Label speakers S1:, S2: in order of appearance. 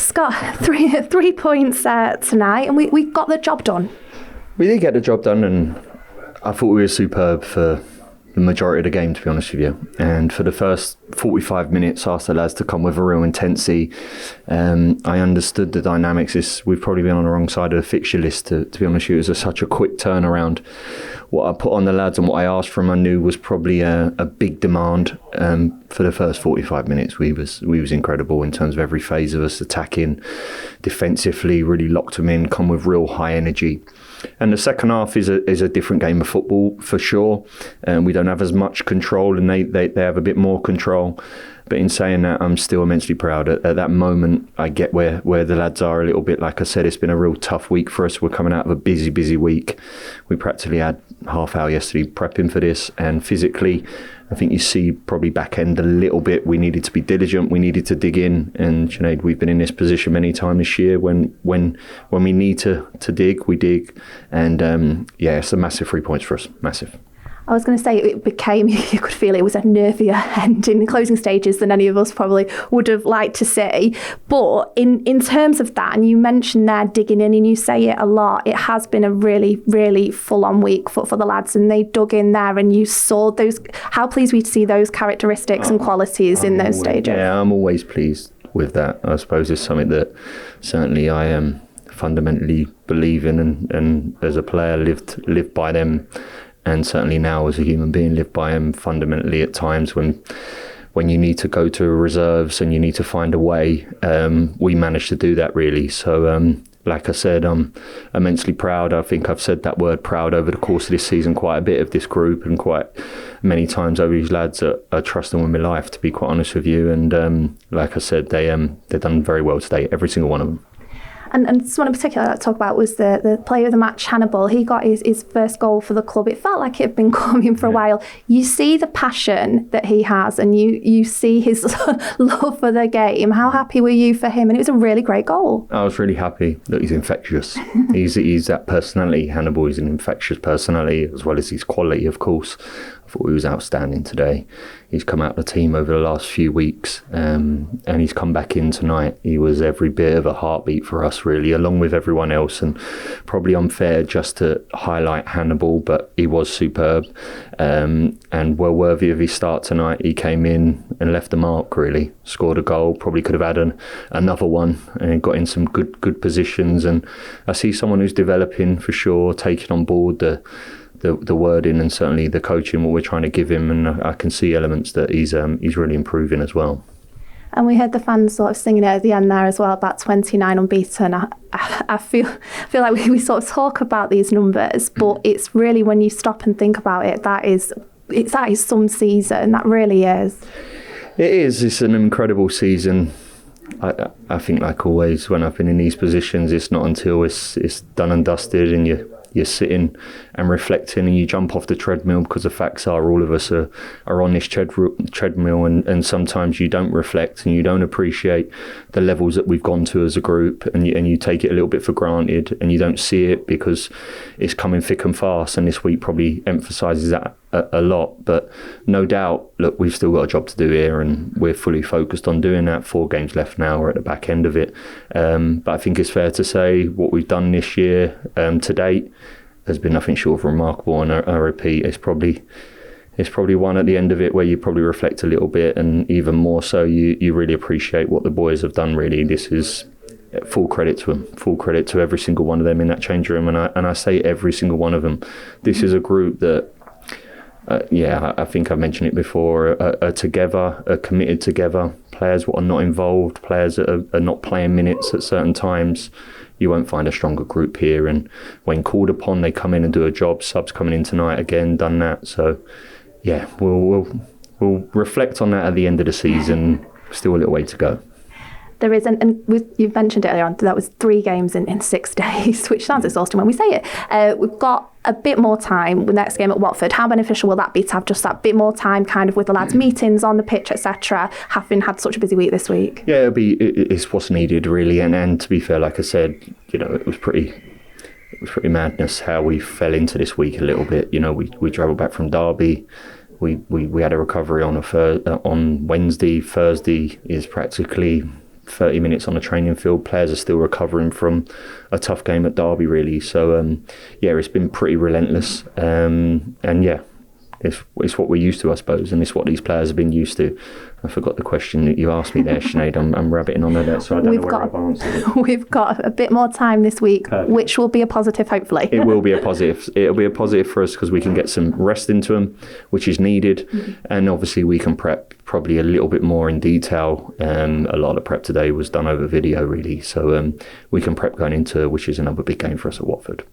S1: Scott, three points tonight, and we got the job done.
S2: We did get the job done, and I thought we were superb for the majority of the game, to be honest with you. And for the first 45 minutes, asked the lads to come with a real intensity. I understood the dynamics. We've probably been on the wrong side of the fixture list, to be honest with you. It was such a quick turnaround. What I put on the lads and what I asked from, I knew was probably a big demand. For the first 45 minutes, we was incredible in terms of every phase of us attacking, defensively, really locked them in, come with real high energy. And the second half is a different game of football for sure. We don't have as much control, and they have a bit more control. But in saying that, I'm still immensely proud. At that moment, I get where the lads are a little bit. Like I said, it's been a real tough week for us. We're coming out of a busy week. We practically had half hour yesterday prepping for this, and physically, I think you see probably back end a little bit. We needed to be diligent. We needed to dig in. And Sinead, we've been in this position many times this year. When we need to dig, we dig. And it's a massive 3 points for us. Massive.
S1: I was going to say it became, you could feel it was a nervier end in the closing stages than any of us probably would have liked to see. But in terms of that, and you mentioned there digging in, and you say it a lot, it has been a really, really full-on week for the lads, and they dug in there, and you saw those. How pleased were you to see those characteristics and qualities in those stages? Yeah,
S2: I'm always pleased with that. I suppose it's something that certainly I am fundamentally believe in, and as a player lived by them. And certainly now as a human being, live by them fundamentally at times when you need to go to reserves and you need to find a way. We managed to do that really. So like I said, I'm immensely proud. I think I've said that word proud over the course of this season quite a bit of this group, and quite many times over these lads are trusting with my life, to be quite honest with you. And like I said, they've done very well today, every single one of them.
S1: And someone in particular that I talk about was the player of the match, Hannibal. He got his first goal for the club. It felt like it had been coming for a while. You see the passion that he has, and you see his love for the game. How happy were you for him? And it was a really great goal.
S2: I was really happy that he's infectious. he's that personality, Hannibal. He's an infectious personality, as well as his quality, of course. I thought he was outstanding today. He's come out of the team over the last few weeks, and he's come back in tonight. He was every bit of a heartbeat for us, really, along with everyone else. And probably unfair just to highlight Hannibal, but he was superb, and well worthy of his start tonight. He came in and left the mark, really. Scored a goal, probably could have had another one, and got in some good positions. And I see someone who's developing for sure, taking on board the wording and certainly the coaching, what we're trying to give him, and I can see elements that he's really improving as well.
S1: And we heard the fans sort of singing it at the end there as well, about 29 unbeaten. I feel like we sort of talk about these numbers, but it's really, when you stop and think about it, that is some season. That really is.
S2: It is. It's an incredible season. I think, like always, when I've been in these positions, it's not until it's done and dusted and you're sitting and reflecting and you jump off the treadmill, because the facts are all of us are on this treadmill, and sometimes you don't reflect and you don't appreciate the levels that we've gone to as a group, and you take it a little bit for granted and you don't see it because it's coming thick and fast, and this week probably emphasises that a lot. But no doubt, look, we've still got a job to do here, and we're fully focused on doing that. 4 games left now, we're at the back end of it, but I think it's fair to say what we've done this year to date has been nothing short of remarkable. And I repeat, it's probably one at the end of it where you probably reflect a little bit, and even more so you really appreciate what the boys have done. Really, this is full credit to them, full credit to every single one of them in that change room, and I say every single one of them. This is a group that I think I've mentioned it before, are together, are committed together. Players that are not involved, players that are not playing minutes at certain times. You won't find a stronger group here, and when called upon, they come in and do a job. Subs coming in tonight again, done that. So yeah, we'll reflect on that at the end of the season. Still a little way to go.
S1: There is, and you've mentioned it earlier on, that was 3 games in 6 days, which sounds exhausting when we say it. We've got a bit more time with next game at Watford. How beneficial will that be to have just that bit more time kind of with the lads' meetings on the pitch, etc., having had such a busy week this week?
S2: Yeah, it's what's needed, really. And to be fair, like I said, it was pretty madness how we fell into this week a little bit. We travelled back from Derby. We had a recovery on Wednesday. Thursday is practically 30 minutes on a training field. Players are still recovering from a tough game at Derby, really. So, it's been pretty relentless. And it's what we're used to, I suppose, and it's what these players have been used to. I forgot the question that you asked me there, Sinead. I'm rabbiting on at that, so I don't know whether I've answered it.
S1: We've got a bit more time this week, which will be a positive, hopefully.
S2: It will be a positive. It'll be a positive for us because we can get some rest into them, which is needed. And obviously we can prep probably a little bit more in detail. A lot of prep today was done over video, really. So we can prep going into, which is another big game for us at Watford.